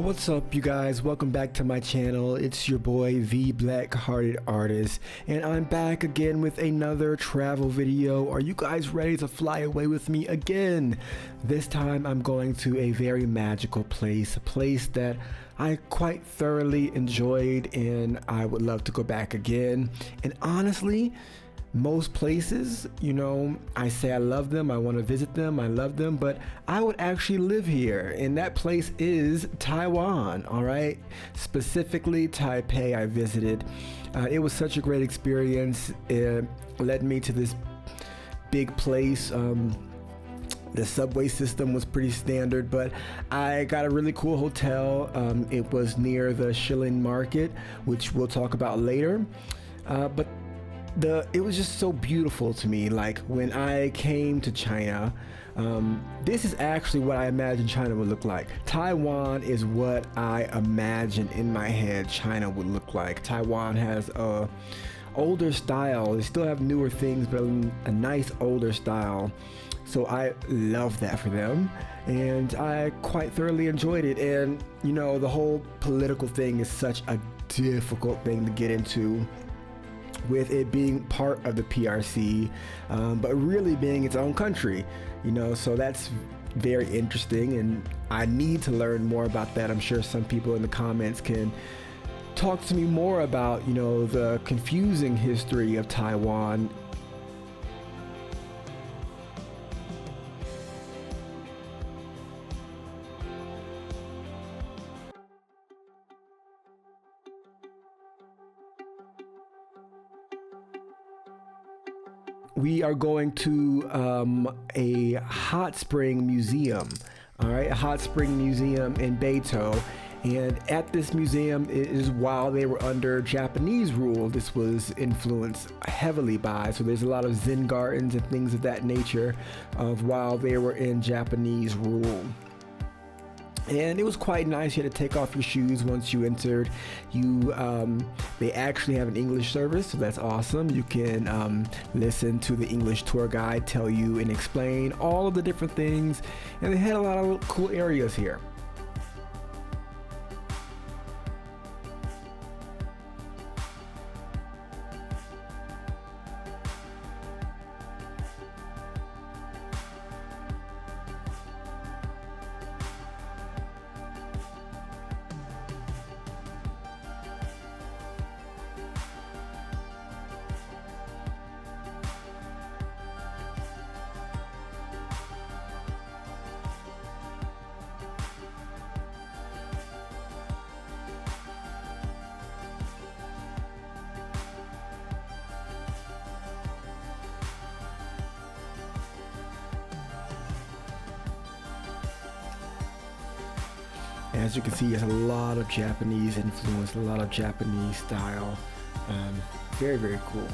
What's up, you guys? Welcome back to my channel. It's your boy The Black Hearted Artist, and I'm back again with another travel video. Are you guys ready to fly away with me again? This time I'm going to a very magical place, a place that I quite thoroughly enjoyed and I would love to go back again. And honestly, most places, you know, I say I love them, I want to visit them, I love them, but I would actually live here, and that place is Taiwan. All right, specifically Taipei. I visited. It was such a great experience. It led me to this big place. The subway system was pretty standard, but I got a really cool hotel. It was near the Shiling market, which we'll talk about later. But it was just so beautiful to me. Like when I came to China, this is actually what I imagined China would look like. Taiwan is what I imagined in my head China would look like. Taiwan has a older style. They still have newer things, but a nice older style. So I love that for them, and I quite thoroughly enjoyed it. And you know, the whole political thing is such a difficult thing to get into, with it being part of the PRC, but really being its own country, you know, so that's very interesting, and I need to learn more about that. I'm sure some people in the comments can talk to me more about, you know, the confusing history of Taiwan. We are going to a hot spring museum. All right, a hot spring museum in Beitou. And at this museum, it is while they were under Japanese rule, this was influenced heavily by. So there's a lot of Zen gardens and things of that nature of while they were in Japanese rule. And it was quite nice. You had to take off your shoes once you entered. They actually have an English service, so that's awesome. You can listen to the English tour guide tell you and explain all of the different things. And they had a lot of cool areas here. As you can see, there's a lot of Japanese influence, a lot of Japanese style. Very, very cool.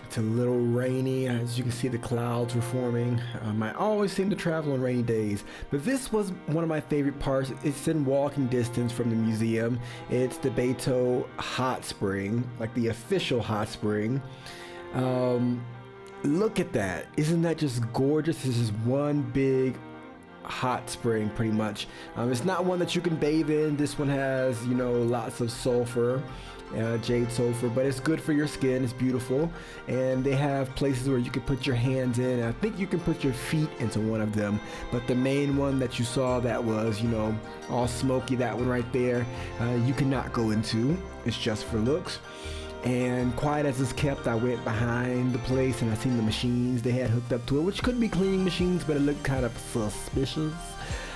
It's a little rainy. As you can see, the clouds were forming. I always seem to travel on rainy days, but this was one of my favorite parts. It's in walking distance from the museum. It's the Beitou hot spring, like the official hot spring. Look at that. Isn't that just gorgeous? This is one big hot spring pretty much. It's not one that you can bathe in. This one has, you know, lots of sulfur, jade sulfur, but it's good for your skin. It's beautiful, and they have places where you can put your hands in. I think you can put your feet into one of them, but the main one that you saw that was, you know, all smoky, that one right there, you cannot go into. It's just for looks. And quiet as it's kept, I went behind the place and I seen the machines they had hooked up to it, which could be cleaning machines, but it looked kind of suspicious.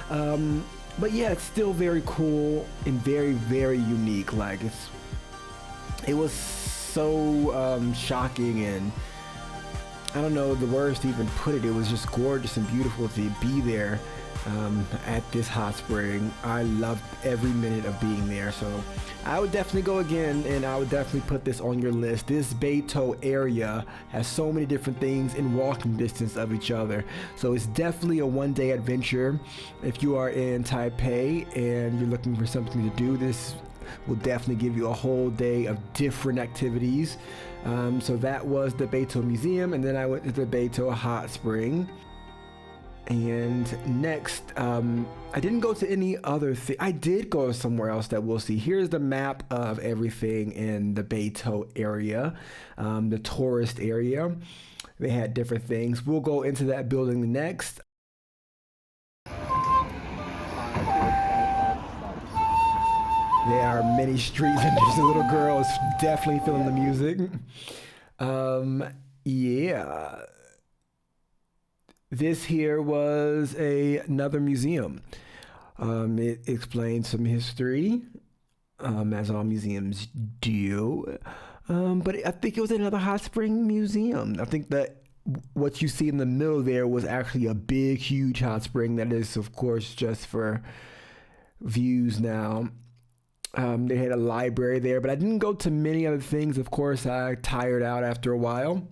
But yeah, it's still very cool and very, very unique. Like it was so shocking, and I don't know the words to even put it. It was just gorgeous and beautiful to be there. at this hot spring. I loved every minute of being there, so I would definitely go again, and I would definitely put this on your list. This Beitou area has so many different things in walking distance of each other, so it's definitely a one-day adventure. If you are in Taipei and you're looking for something to do, this will definitely give you a whole day of different activities. So that was the Beitou Museum, and then I went to the Beitou Hot Spring. And next, I didn't go to any other thing. I did go somewhere else that we'll see. Here's the map of everything in the Beitou area, the tourist area. They had different things. We'll go into that building next. There are many street vendors. The little girl is definitely feeling the music. Yeah. This here was another museum. It explains some history, as all museums do. But I think it was another hot spring museum. I think that what you see in the middle there was actually a big, huge hot spring that is, of course, just for views now. They had a library there, but I didn't go to many other things. Of course, I tired out after a while.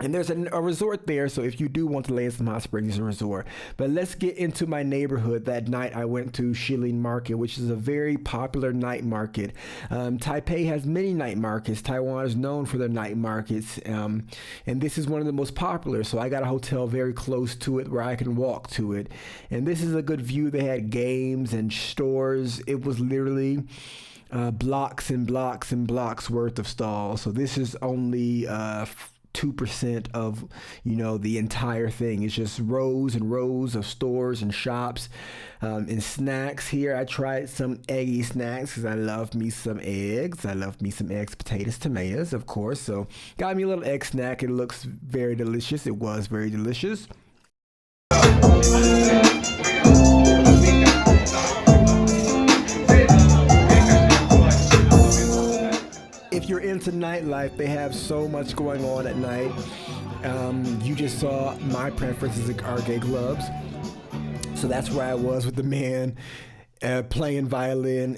And there's a resort there, so if you do want to lay in some hot springs, there's a resort. But let's get into my neighborhood. That night I went to Shiling Market, which is a very popular night market. Taipei has many night markets. Taiwan is known for their night markets, and this is one of the most popular. So I got a hotel very close to it where I can walk to it. And this is a good view. They had games and stores. It was literally blocks and blocks and blocks worth of stalls. So this is only 2% of, the entire thing. It's just rows and rows of stores and shops, and snacks. Here I tried some eggy snacks because I love me some eggs. I love me some eggs, potatoes, tomatoes, of course. So got me a little egg snack. It looks very delicious. It was very delicious. If you're into nightlife, they have so much going on at night. You just saw my preferences are gay clubs. So that's where I was with the man playing violin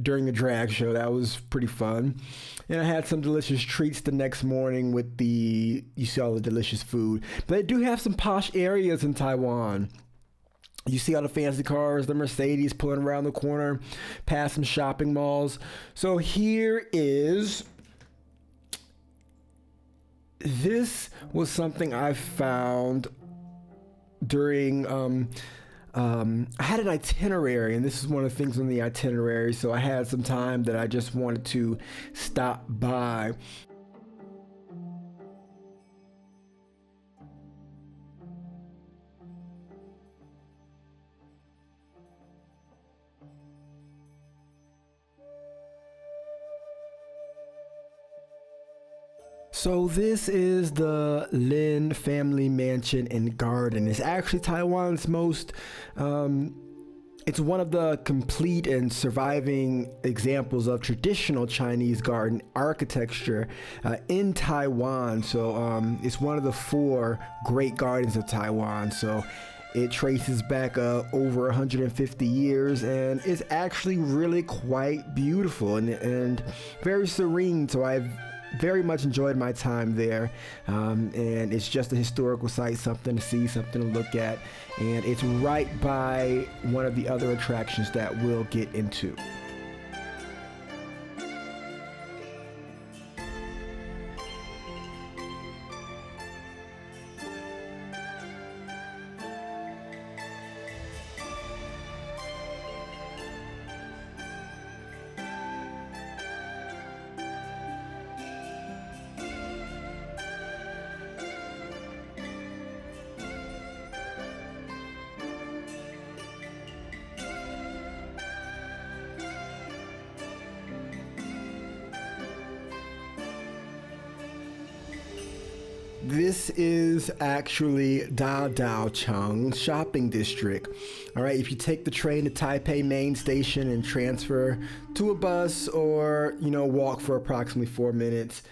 during the drag show. That was pretty fun. And I had some delicious treats the next morning with you see all the delicious food. But they do have some posh areas in Taiwan. You see all the fancy cars, the Mercedes pulling around the corner, past some shopping malls. So this was something I found during, I had an itinerary, and this is one of the things on the itinerary. So I had some time that I just wanted to stop by. So this is the Lin family mansion and garden. It's actually Taiwan's most, it's one of the complete and surviving examples of traditional Chinese garden architecture in Taiwan. So it's one of the 4 great gardens of Taiwan. So it traces back over 150 years, and it's actually really quite beautiful and very serene. So I've very much enjoyed my time there, and it's just a historical site, something to see, something to look at, and it's right by one of the other attractions that we'll get into. This is actually Dadaocheng shopping district. All right, if you take the train to Taipei main station and transfer to a bus or, walk for approximately 4 minutes.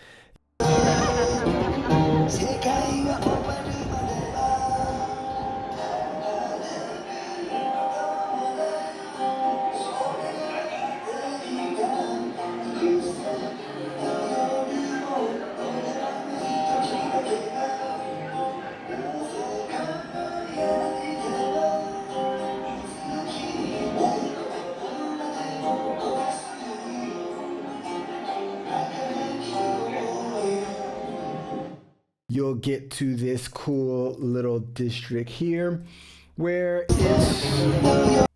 you'll get to this cool little district here where it's,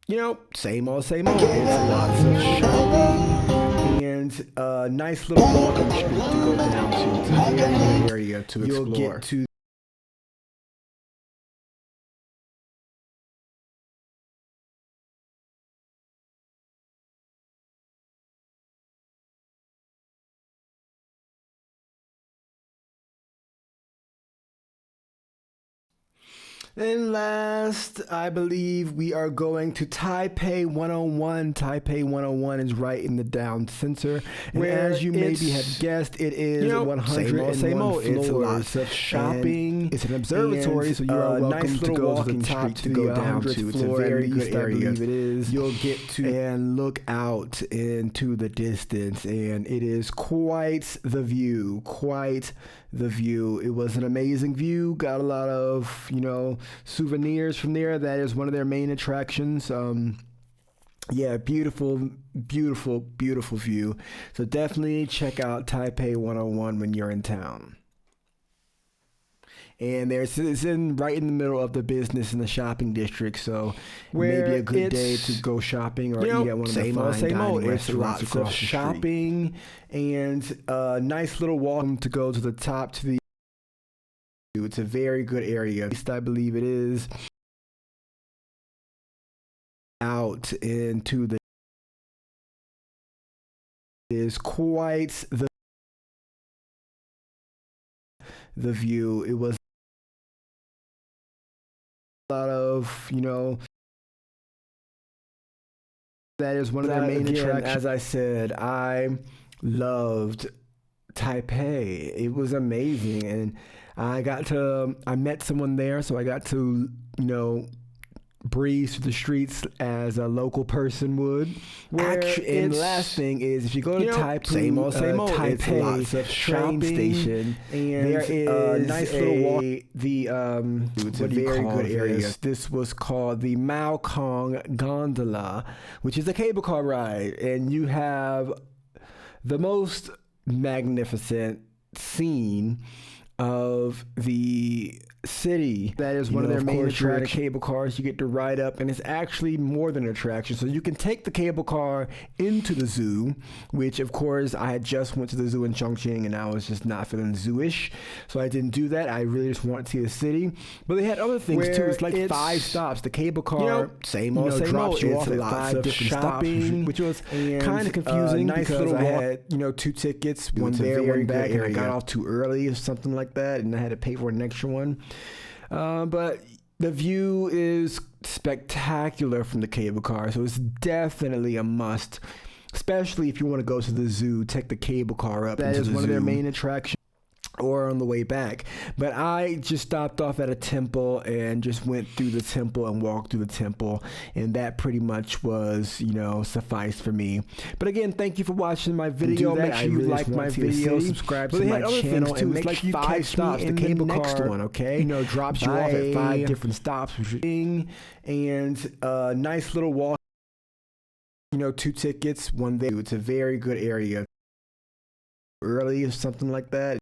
you know, same old, same old. It's lots of shopping and a nice little walking street to go down to. It's a very good area to explore. You'll get to and last, I believe we are going to Taipei 101. Taipei 101 is right in the down center. And as you maybe have guessed, it is 101 same old. It's lots of shopping. It's an observatory, so you are welcome to go to the top to go down to. It's a very good area. It is. You'll get to and look out into the distance, and it is quite the view. Quite the view. It was an amazing view. Got a lot of, you know, souvenirs from there. That is one of their main attractions. Yeah, beautiful, beautiful, beautiful view. So definitely check out Taipei 101 when you're in town. And it's right in the middle of the business and the shopping district, so maybe a good day to go shopping or eat at one of the fine dining restaurants across the shopping and a nice little walk to go to the top to the. It's a very good area. At least I believe it is. Out into the is quite the view. It was a lot of, you know, that is one of their main attractions. As I said, I loved Taipei. It was amazing, and I met someone there, so I got to, you know, breeze through the streets as a local person would. And the last thing is, if you go to Taipei, same old, Taipei, lots of train station, and there is a nice little walk. It's a very good area. This was called the Maokong Gondola, which is a cable car ride, and you have the most magnificent scene of the city. That is one of their main attractions. Cable cars, you get to ride up, and it's actually more than an attraction. So you can take the cable car into the zoo, which of course I had just went to the zoo in Chongqing, and I was just not feeling zoo-ish, so I didn't do that. I really just wanted to see the city. But they had other things too. It's like 5 stops. The cable car, same old, drops you off at lots of different shopping, which was kind of confusing. Nice little I had 2 tickets, one there, one back, and I got off too early or something like that, and I had to pay for an extra one. But the view is spectacular from the cable car, so it's definitely a must, especially if you want to go to the zoo. Take the cable car up. That is one of their main attractions, or on the way back. But I just stopped off at a temple and just went through the temple and walked through the temple, and that pretty much was, suffice for me. But again, thank you for watching my video. Make sure you like my video, subscribe to my channel, and make sure you catch me in the cable next one, okay? Drops you off at 5 different stops, and a nice little walk. 2 tickets, one there. It's a very good area. Early or something like that.